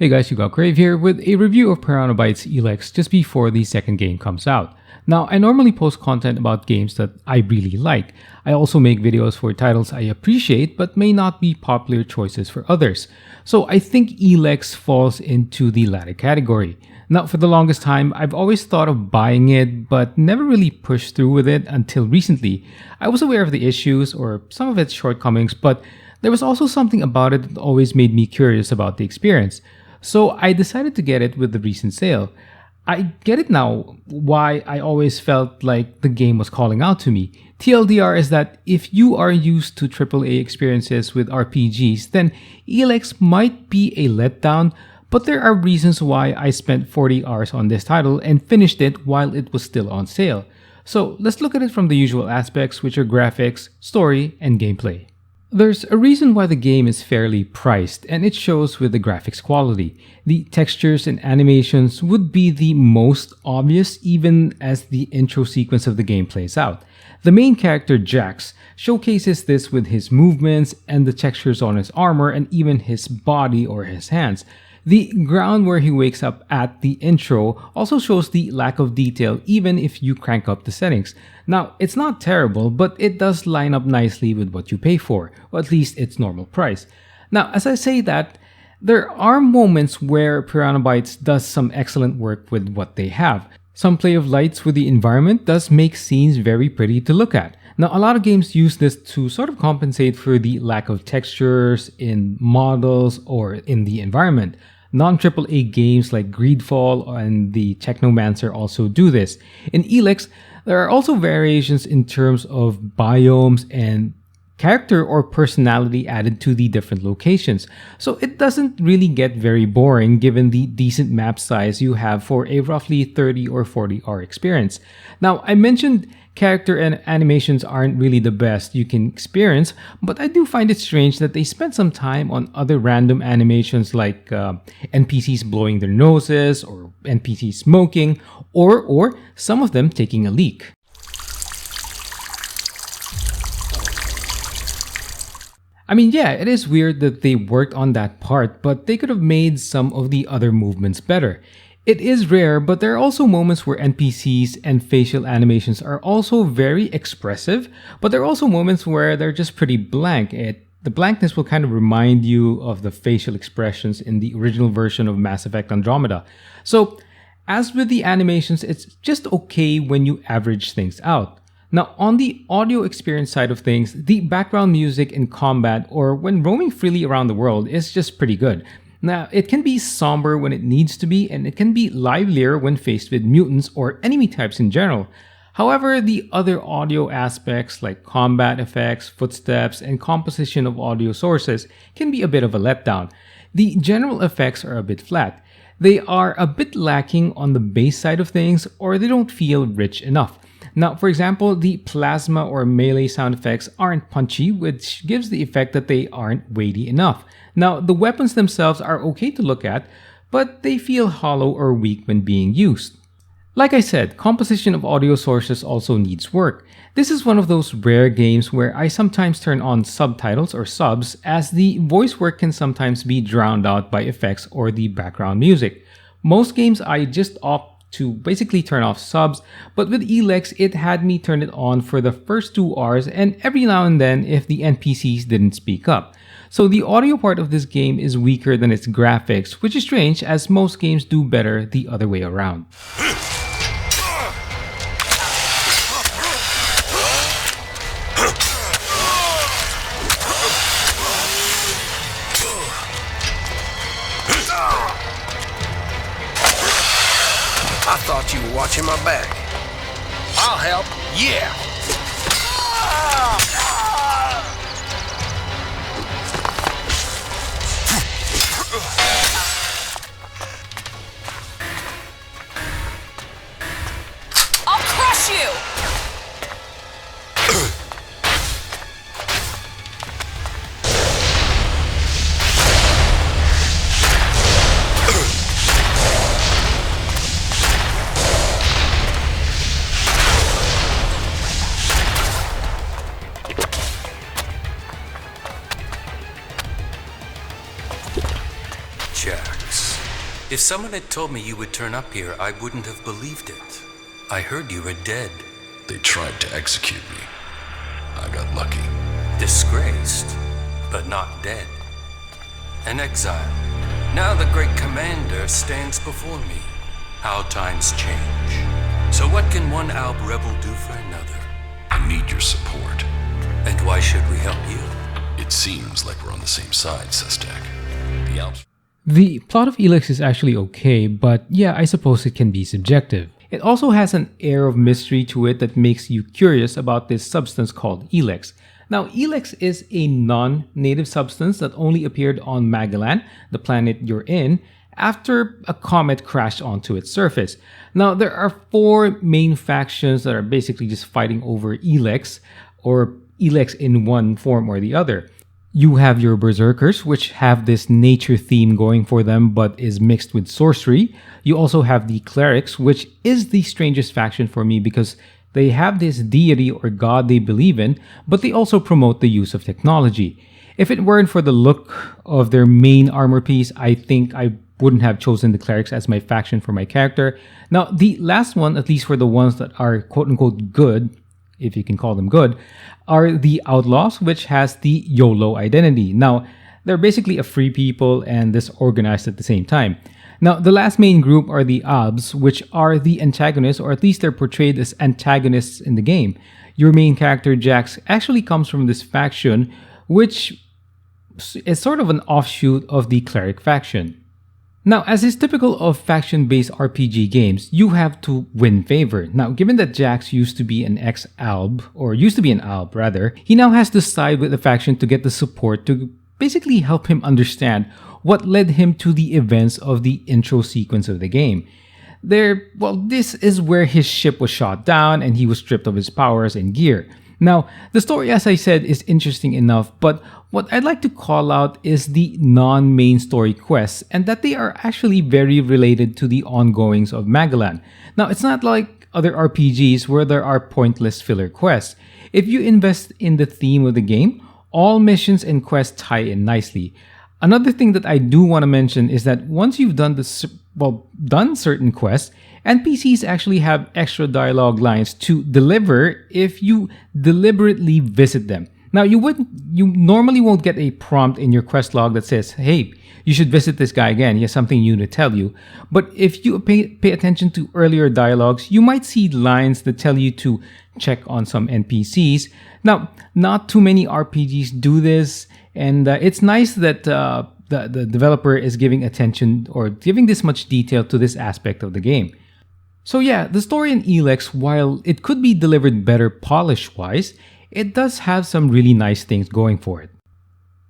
Hey guys, you got Crave here with a review of Piranha Bytes Elex just before the second game comes out. Now, I normally post content about games that I really like. I also make videos for titles I appreciate but may not be popular choices for others. So I think Elex falls into the latter category. Now, for the longest time, I've always thought of buying it but never really pushed through with it until recently. I was aware of the issues or some of its shortcomings, but there was also something about it that always made me curious about the experience. So I decided to get it with the recent sale. I get it now why I always felt like the game was calling out to me. TLDR is that if you are used to AAA experiences with RPGs, then Elex might be a letdown, but there are reasons why I spent 40 hours on this title and finished it while it was still on sale. So let's look at it from the usual aspects, which are graphics, story, and gameplay. There's a reason why the game is fairly priced, and it shows with the graphics quality. The textures and animations would be the most obvious even as the intro sequence of the game plays out. The main character, Jax, showcases this with his movements and the textures on his armor and even his body or his hands. The ground where he wakes up at the intro also shows the lack of detail even if you crank up the settings. Now, it's not terrible, but it does line up nicely with what you pay for, or at least its normal price. Now, as I say that, there are moments where Piranha Bytes does some excellent work with what they have. Some play of lights with the environment does make scenes very pretty to look at. Now, a lot of games use this to sort of compensate for the lack of textures in models or in the environment. Non-AAA games like Greedfall and the Technomancer also do this. In Elex, there are also variations in terms of biomes and character or personality added to the different locations. So it doesn't really get very boring given the decent map size you have for a roughly 30 or 40 hour experience. Now, I mentioned character and animations aren't really the best you can experience, but I do find it strange that they spent some time on other random animations like NPCs blowing their noses or NPCs smoking or some of them taking a leak. I mean, yeah, it is weird that they worked on that part, but they could have made some of the other movements better. It is rare, but there are also moments where NPCs and facial animations are also very expressive, but there are also moments where they're just pretty blank. The blankness will kind of remind you of the facial expressions in the original version of Mass Effect Andromeda. So, as with the animations, it's just okay when you average things out. Now, on the audio experience side of things, the background music in combat or when roaming freely around the world is just pretty good. Now, it can be somber when it needs to be, and it can be livelier when faced with mutants or enemy types in general. However, the other audio aspects like combat effects, footsteps, and composition of audio sources can be a bit of a letdown. The general effects are a bit flat. They are a bit lacking on the bass side of things, or they don't feel rich enough. Now, for example, the plasma or melee sound effects aren't punchy, which gives the effect that they aren't weighty enough. Now, the weapons themselves are okay to look at, but they feel hollow or weak when being used. Like I said, composition of audio sources also needs work. This is one of those rare games where I sometimes turn on subtitles or subs, as the voice work can sometimes be drowned out by effects or the background music. Most games I just opt to basically turn off subs, but with Elex it had me turn it on for the first 2 hours and every now and then if the NPCs didn't speak up. So the audio part of this game is weaker than its graphics, which is strange as most games do better the other way around. I thought you were watching my back. I'll help. Yeah. I'll crush you. Jax. If someone had told me you would turn up here, I wouldn't have believed it. I heard you were dead. They tried to execute me. I got lucky. Disgraced, but not dead. An exile. Now the great commander stands before me. How times change. So what can one Alb rebel do for another? I need your support. And why should we help you? It seems like we're on the same side, Sestak. The Alps... The plot of Elex is actually okay, but yeah, I suppose it can be subjective. It also has an air of mystery to it that makes you curious about this substance called Elex. Now, Elex is a non-native substance that only appeared on Magellan, the planet you're in, after a comet crashed onto its surface. Now, there are 4 main factions that are basically just fighting over Elex, or Elex in one form or the other. You have your Berserkers, which have this nature theme going for them but is mixed with sorcery. You also have the Clerics, which is the strangest faction for me because they have this deity or god they believe in, but they also promote the use of technology. If it weren't for the look of their main armor piece, I think I wouldn't have chosen the Clerics as my faction for my character. Now, the last one, at least for the ones that are quote-unquote good, if you can call them good, are the Outlaws, which has the YOLO identity. Now, they're basically a free people and disorganized at the same time. Now, the last main group are the Albs, which are the antagonists, or at least they're portrayed as antagonists in the game. Your main character, Jax, actually comes from this faction, which is sort of an offshoot of the Cleric faction. Now, as is typical of faction-based RPG games, you have to win favor. Now, given that Jax used to be an ex-Alb, or used to be an Alb rather, he now has to side with the faction to get the support to basically help him understand what led him to the events of the intro sequence of the game. This is where his ship was shot down and he was stripped of his powers and gear. Now, the story, as I said, is interesting enough, but what I'd like to call out is the non-main story quests and that they are actually very related to the ongoings of Magellan. Now, it's not like other RPGs where there are pointless filler quests. If you invest in the theme of the game, all missions and quests tie in nicely. Another thing that I do want to mention is that once you've done certain quests, NPCs actually have extra dialogue lines to deliver if you deliberately visit them. Now, you normally won't get a prompt in your quest log that says, hey, you should visit this guy again, he has something new to tell you. But if you pay attention to earlier dialogues, you might see lines that tell you to check on some NPCs. Now, not too many RPGs do this, and it's nice that the developer is giving attention or giving this much detail to this aspect of the game. So yeah, the story in Elex, while it could be delivered better polish-wise, it does have some really nice things going for it.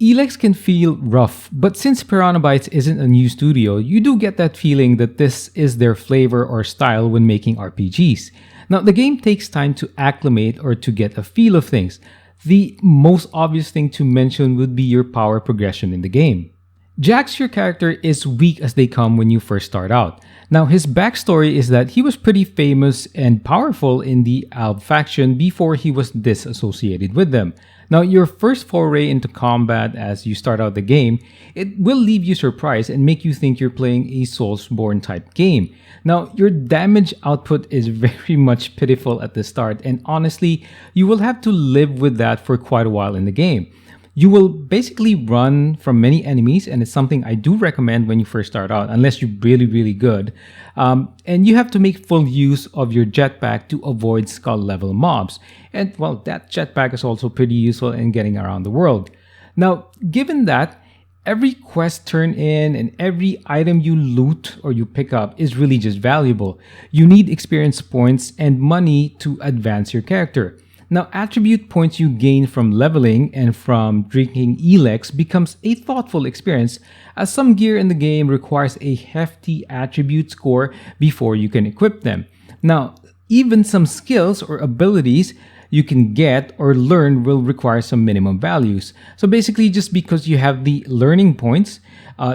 Elex can feel rough, but since Piranha Bytes isn't a new studio, you do get that feeling that this is their flavor or style when making RPGs. Now, the game takes time to acclimate or to get a feel of things. The most obvious thing to mention would be your power progression in the game. Jax, your character, is weak as they come when you first start out. Now, his backstory is that he was pretty famous and powerful in the Alb faction before he was disassociated with them. Now, your first foray into combat as you start out the game, it will leave you surprised and make you think you're playing a Soulsborne type game. Now, your damage output is very much pitiful at the start, and honestly, you will have to live with that for quite a while in the game. You will basically run from many enemies, and it's something I do recommend when you first start out, unless you're really good. And you have to make full use of your jetpack to avoid skull level mobs. And well, that jetpack is also pretty useful in getting around the world. Now, given that, every quest turn in and every item you loot or you pick up is really just valuable. You need experience points and money to advance your character. Now, attribute points you gain from leveling and from drinking Elex becomes a thoughtful experience, as some gear in the game requires a hefty attribute score before you can equip them. Now, even some skills or abilities you can get or learn will require some minimum values. So basically, just because you have the learning points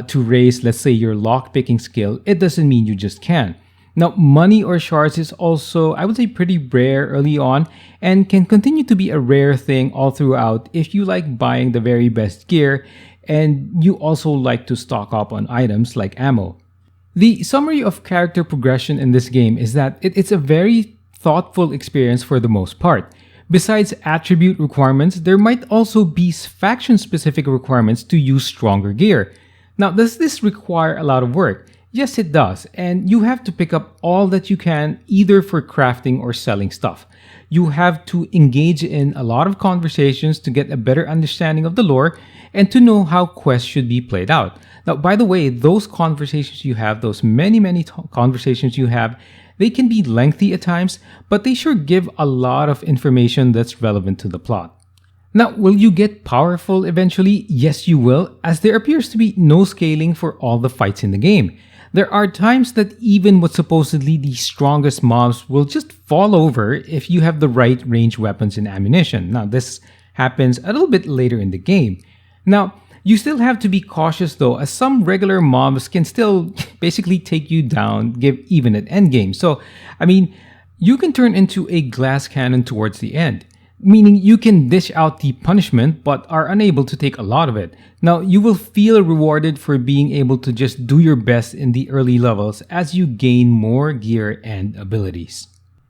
to raise, let's say, your lockpicking skill, it doesn't mean you just can. Now, money or shards is also, I would say, pretty rare early on and can continue to be a rare thing all throughout if you like buying the very best gear and you also like to stock up on items like ammo. The summary of character progression in this game is that it's a very thoughtful experience for the most part. Besides attribute requirements, there might also be faction-specific requirements to use stronger gear. Now, does this require a lot of work? Yes, it does, and you have to pick up all that you can either for crafting or selling stuff. You have to engage in a lot of conversations to get a better understanding of the lore and to know how quests should be played out. Now, by the way, those conversations you have, those many conversations you have, they can be lengthy at times, but they sure give a lot of information that's relevant to the plot. Now, will you get powerful eventually? Yes, you will, as there appears to be no scaling for all the fights in the game. There are times that even what's supposedly the strongest mobs will just fall over if you have the right range weapons and ammunition. Now, this happens a little bit later in the game. Now, you still have to be cautious though, as some regular mobs can still basically take you down, even at endgame. So, you can turn into a glass cannon towards the end, meaning you can dish out the punishment but are unable to take a lot of it. Now, you will feel rewarded for being able to just do your best in the early levels as you gain more gear and abilities.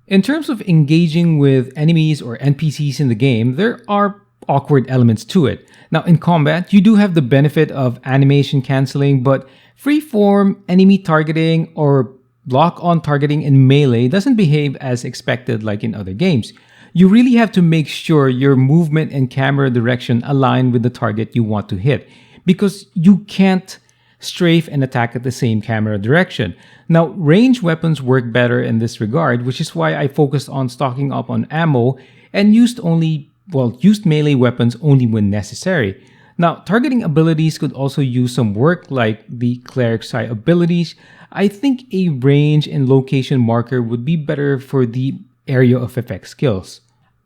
In terms of engaging with enemies or NPCs in the game, there are awkward elements to it. Now, in combat, you do have the benefit of animation canceling, but freeform enemy targeting or lock-on targeting in melee doesn't behave as expected like in other games. You really have to make sure your movement and camera direction align with the target you want to hit, because you can't strafe and attack at the same camera direction. Now, ranged weapons work better in this regard, which is why I focused on stocking up on ammo and used melee weapons only when necessary. Now, targeting abilities could also use some work, like the cleric's eye abilities. I think a range and location marker would be better for the area of effect skills.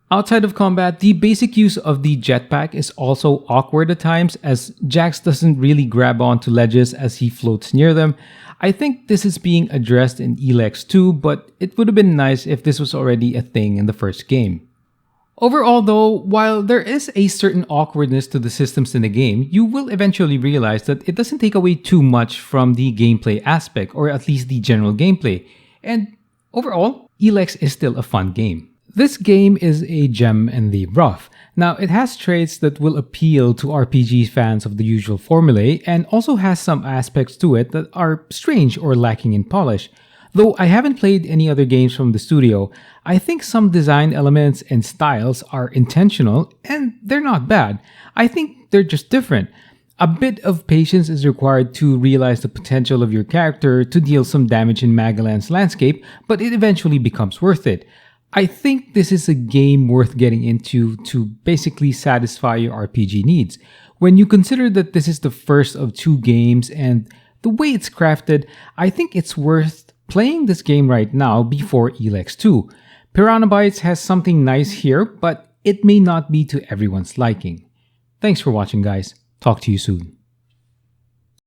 Outside of combat, the basic use of the jetpack is also awkward at times, as Jax doesn't really grab onto ledges as he floats near them. I think this is being addressed in Elex 2, but it would have been nice if this was already a thing in the first game. Overall though, while there is a certain awkwardness to the systems in the game, you will eventually realize that it doesn't take away too much from the gameplay aspect, or at least the general gameplay. And overall, Elex is still a fun game. This game is a gem in the rough. Now, it has traits that will appeal to RPG fans of the usual formulae, and also has some aspects to it that are strange or lacking in polish. Though I haven't played any other games from the studio, I think some design elements and styles are intentional, and they're not bad. I think they're just different. A bit of patience is required to realize the potential of your character to deal some damage in Magellan's landscape, but it eventually becomes worth it. I think this is a game worth getting into to basically satisfy your RPG needs. When you consider that this is the first of 2 games and the way it's crafted, I think it's worth playing this game right now before Elex 2. Piranha Bytes has something nice here, but it may not be to everyone's liking. Thanks for watching, guys. Talk to you soon.